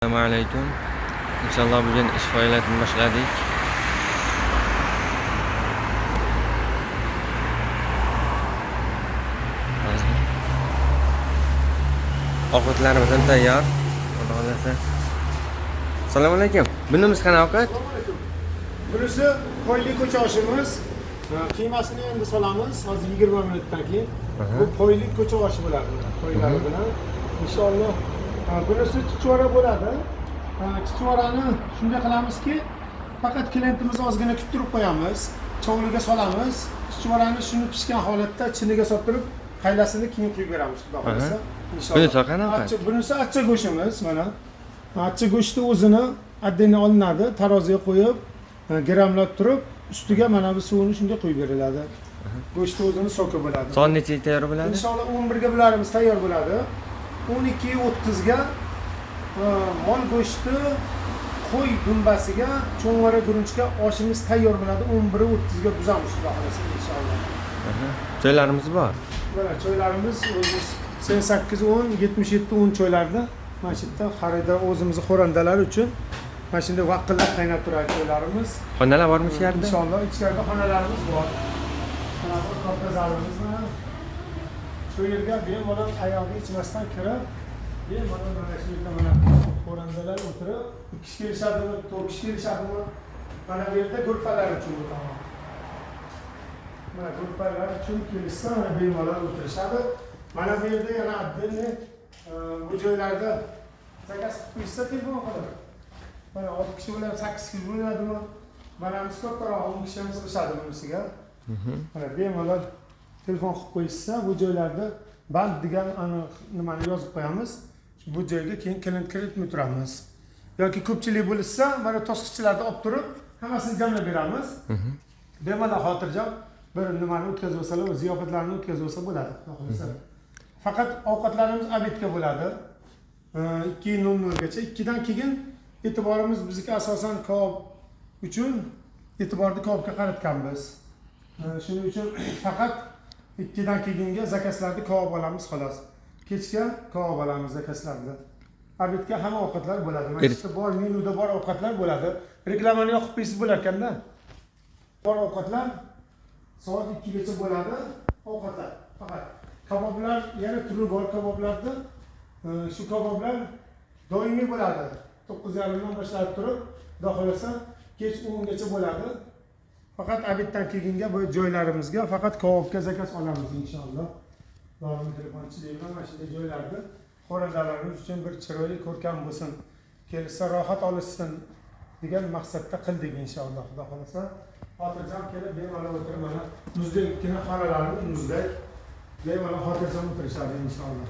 Assalomualaikum. Inshaalloh bugun ish faoliyatini boshladik. Ovqatlarimiz ham tayyor. Xudo xolasa. Assalomu alaykum. Bunimiz qanaqa ovqat? Bunisi qo'yli ko'cha oshimiz. Qiymasini endi solamiz. Hozir 20 minutdan keyin. Bu qo'yli ko'cha oshi bo'ladi. Qo'ylari bilan. Inshaalloh bunisi chuchvara bo'ladi. Chuchvarani shunday qilamizki, faqat klientimiz ozgina kuttirib qo'yamiz. Cho'ngliga solamiz. Chuchvarani shuni pishgan holatda chiniga solib turib, qaylasini keyin quyib beramiz, xudo xolasa. Bunisi qanaqa? Bunisi achcha go'shtimiz mana. Achcha go'shti o'zini отдельно olinadi, taroziga qo'yib, gramlab turib, ustiga mana bu suvini shunday quyib beriladi. Go'shti o'zini so'ki bo'ladi. Soat nechaga tayyor bo'ladi? Inshaalloh 11 ga bularimiz tayyor bo'ladi. 12:30 ga mol go'shti, qo'y dumbasiga, cho'ng'ara guruchga oshimiz tayyor bo'ladi. 11:30 ga buzamiz, xudo xolasa inshaalloh. Choylarimiz bor. Mana choylarimiz o'zimiz 88-10, 77-10 choylarda. Mana shu yerda xaridor o'zimizning xo'randalar uchun mana shunday vaqtlar qaynab turadi choylarimiz. Xonalar bormi shu yerda? Inshaalloh ichkarida xonalarimiz bor. Mana bu katta zalimiz mana. Shu yerga bemalol ayog'i ichmasdan kirib, bemalol mana shu yerda mana xo'randalar o'tirib, 2 kishi kelishadimi, 4 kishi kelishadimi? Mana bu yerda gruppalar uchun bu tamom. Mana gruppalar uchun kelishsa, mana bemalol o'tirishadi. Mana bu yerda yana отдельно bu joylarda zakaz qilib qo'ysa telefon qilib. Mana 6 kishi bilan 8 kishi bo'ladimi? Mana biz kattaroq 10 kishimiz qilishadi bunisiga. Mana bemalol telefon qilib qo'ysa, bu joylarda band degan nimani yozib qo'yamiz. Bu joyga keyin klient kiritib turamiz. Yoki ko'pchilik bo'lsa, mana to'siqchilarni olib turib, hammasini jamlab beramiz. Bemalol xotirjam bir nimani o'tkazib olsalar, ziyofatlarni o'tkazib olsa bo'ladi, xohlasa. Faqat ovqatlarimiz obedga bo'ladi. 2:00 gacha. 2 dan keyin e'tiborimiz bizga asosan kabob uchun e'tiborni kabobga qaratganmiz. Shuning uchun faqat 2 dan keyinga zakazlarni kabob olamiz xolos. Kechga kabob olamiz zakazlarni. Obedga hamma ovqatlar bo'ladi. Mana shu bor menyuda bor ovqatlar bo'ladi. Reklamani yoqib qo'ysiz bo'lar ekanda. Bor ovqatlar soat 2 gacha bo'ladi. Ovqatlar faqat kaboblar yana turi bor kaboblarda. Shu kaboblar doimiy bo'ladi. 9:30 dan boshlab turib, xohlasa kech 10 gacha bo'ladi. Faqat obeddan keyinga bu joylarimizga faqat kabobga zakaz olamiz inshaalloh. Doimiy telefonchilik bilan mana shunday joylarda xo'randalarimiz uchun bir chiroyli ko'rkam bo'lsin, kelsa rohat olishsin degan maqsadda qildik inshaalloh, xudo xolasa. Xotirjam kelib bemalol o'tirib mana muzdek xonalarimiz muzdek bemalol xotirjam o'tirishadi inshaalloh.